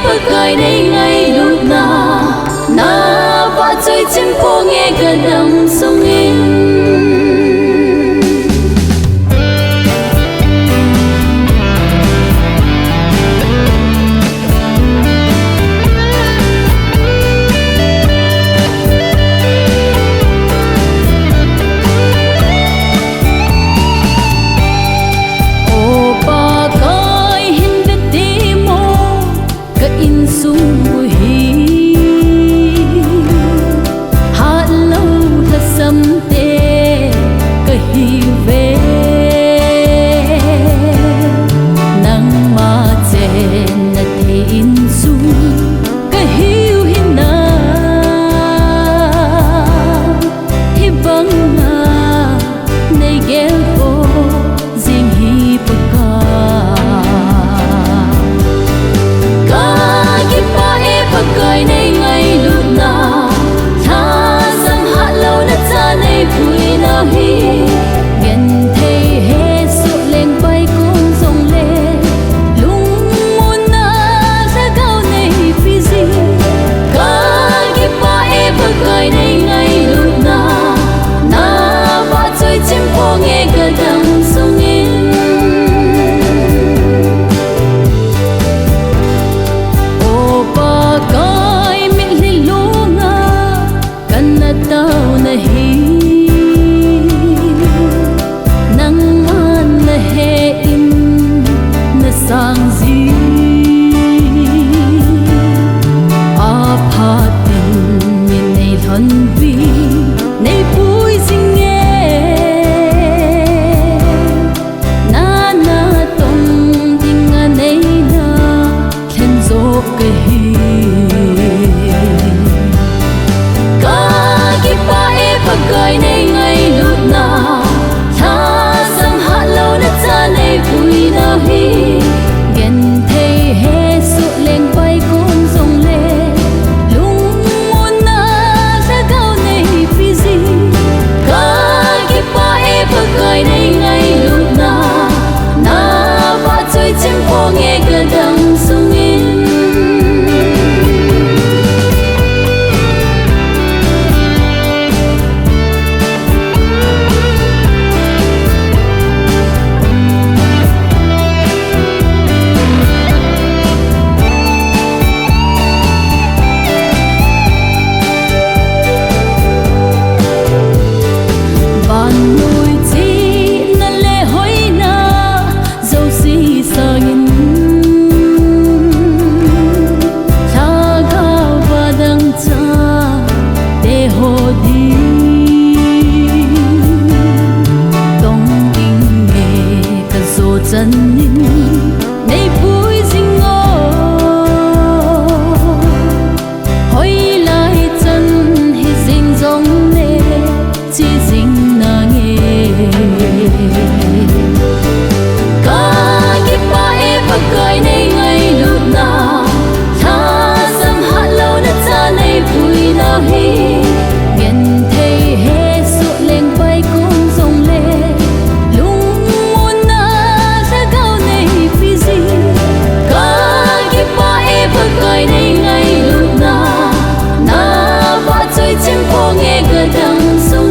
pakai nei ngai lu na va chơi chim po nghe cả đầm sông in. Nghe cả đầm sông in. Dân nín nay vui dinh ngô hoi lại chân hi dinh dòng nè chỉ dinh na nghe ca kiếp ba e pakai nay ngày lúc na tha sam hạ lâu đất cha nay vui na hi gen thei he su lên bay cũng dòng lệ pakai nei ngai lu na va chơi chim po nghe cả đầm sông